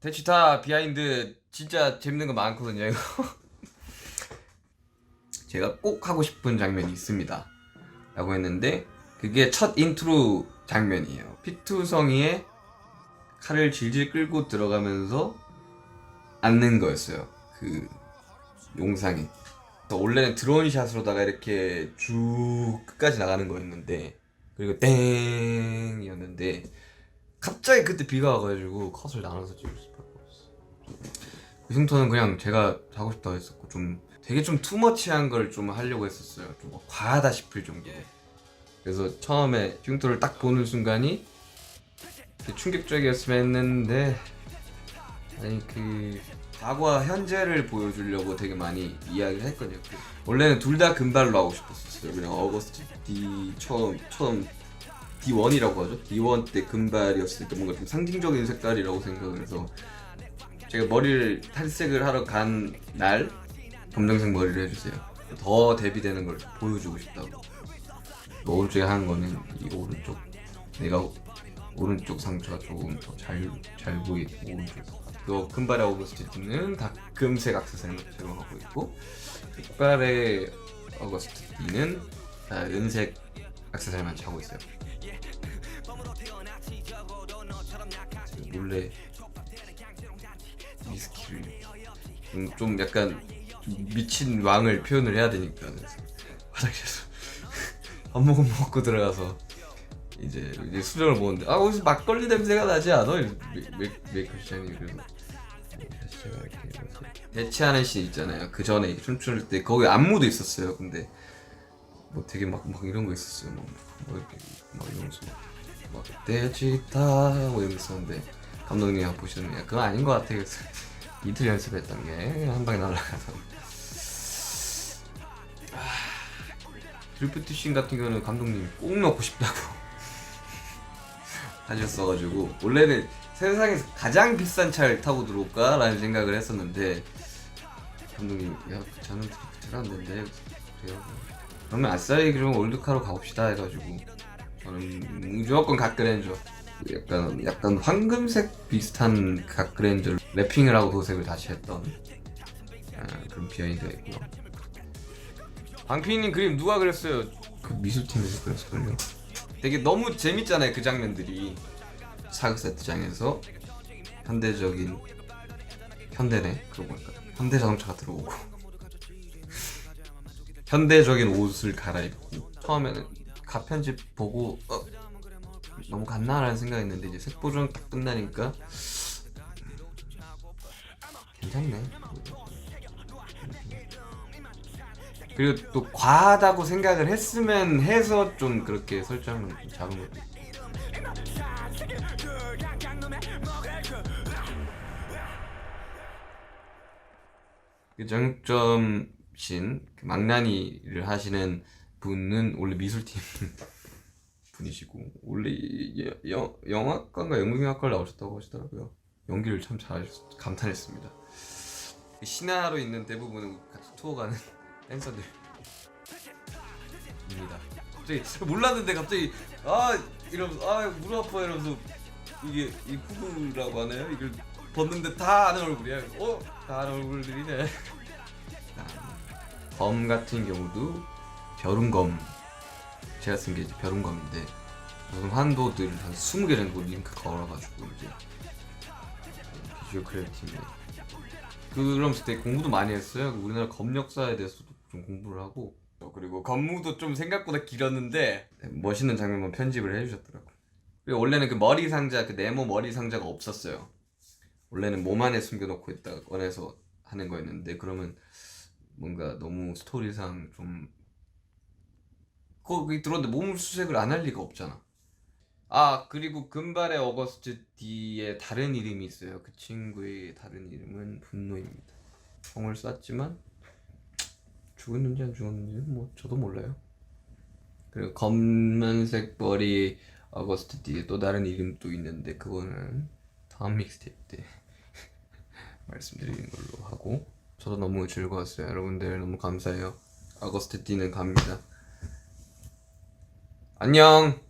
대치 다 비하인드 진짜 재밌는 거 많거든요 이거. 제가 꼭 하고 싶은 장면이 있습니다 라고 했는데 그게 첫 인트로 장면이에요. 피투성이의 칼을 질질 끌고 들어가면서 앉는 거였어요. 그 용상에 원래는 드론샷으로다가 이렇게 쭉 끝까지 나가는 거였는데 그리고 땡이었는데 갑자기 그때 비가 와가지고 컷을 나눠서 찍을 수밖에 없어. 그 흉터는 그냥 제가 하고 싶다고 했었고 좀 되게 좀 투머치한 걸 좀 하려고 했었어요. 좀 과하다 싶을 정도로. 그래서 처음에 흉터를 딱 보는 순간이 충격적이었으면 했는데 아니 그 과거와 현재를 보여주려고 되게 많이 이야기를 했거든요. 원래는 둘 다 금발로 하고 싶었었어요. 그냥 어거스트 D 처음 D1이라고 하죠. D1 때 금발이었으니까 뭔가 좀 상징적인 색깔이라고 생각을 해서 제가 머리를 탈색을 하러 간 날 검정색 머리를 해주세요. 더 대비되는 걸 보여주고 싶다고. 오른쪽에 하는 거는 이 오른쪽 내가 오른쪽 상처가 조금 더 잘 보이고 오른쪽 그 금발의 어거스트 D는 다 금색 액세서리를 제공하고 있고 흑발의 어거스트 D는 다 은색 액세서리만 차고 있어요. 몰래 위스키를 좀 약간 미친 왕을 표현을 해야 되니까 화장실에서 밥 먹고 들어가서 이제 수정을 보는데 어디서 막걸리 냄새가 나지 않아? 메이크업 시장님 그래서 제가 이렇게 대치하는 씬 있잖아요. 그 전에 춤출 때 거기 안무도 있었어요. 근데 뭐 되게 막 이런 거 있었어요. 이렇게 막 이러면서 막 대치다 뭐 이런 거 있었는데 감독님이 보시면 야 그거 아닌 것 같아. 그래서 이틀 연습했던 게 한 방에 날아가서 드리프트 씬 같은 경우는 감독님이 꼭 넣고 싶다고 하셨어가지고 원래는 세상에서 가장 비싼 차를 타고 들어올까? 라는 생각을 했었는데 감독님 야 저는 드리프트를 안 된대. 그래요. 그러면 아싸리 그럼 올드카로 가봅시다 해가지고 저는 무조건 갓그랜저 약간 황금색 비슷한 갓그랜저 랩핑을 하고 도색을 다시 했던 그런 비하인드가 있고요. 방피님 그림 누가 그렸어요? 그 미술팀에서 그렸을걸요. 되게 너무 재밌잖아요 그 장면들이. 사극 세트장에서 현대적인 현대네 그러고 보니까 현대 자동차가 들어오고 현대적인 옷을 갈아입고 처음에는 가편집 보고 너무 갔나라는 생각했는데 이제 색보정 딱 끝나니까 괜찮네. 그리고 또 과하다고 생각을 했으면 해서 좀 그렇게 설정을 좀 잡은 것도 있고. 그 정점신 그 망나니를 하시는 분은 원래 미술팀 분이시고 원래 영화과인가 연극영화과를 나오셨다고 하시더라고요. 연기를 참 잘하셔서 감탄했습니다. 신화로 있는 대부분은 같이 투어 가는 댄서들입니다. 갑자기 몰랐는데 갑자기 이러면서 무릎 아파 이러면서 이게 이 후구라고 하나요? 이걸 벗는데 다 아는 얼굴이야. 다 아는 얼굴들이네. 검 같은 경우도 벼룬검 제가 쓴 게 이제 벼룬검인데 무슨 환도들 한 20개 정도 링크 걸어가지고 이제 비주얼 크리에이터 팀에 그러면서 되게 공부도 많이 했어요. 우리나라 검 역사에 대해서도 좀 공부를 하고 그리고 건무도 좀 생각보다 길었는데 멋있는 장면만 편집을 해주셨더라고. 그리고 원래는 그 머리 상자 그 네모 머리 상자가 없었어요. 원래는 몸 안에 숨겨놓고 있다가 꺼내서 하는 거였는데 그러면 뭔가 너무 스토리상 좀 거기 들어왔는데 몸을 수색을 안 할 리가 없잖아. 그리고 금발의 어거스트 D의 다른 이름이 있어요. 그 친구의 다른 이름은 분노입니다. 총을 쐈지만 죽었는지 안 죽었는지는 뭐 저도 몰라요. 그리고 검은색 머리 어거스트 D의 또 다른 이름도 있는데 그거는 다음 믹스테이프 때 말씀드리는 걸로 하고 저도 너무 즐거웠어요. 여러분들 너무 감사해요. 어거스트 D는 갑니다. 안녕.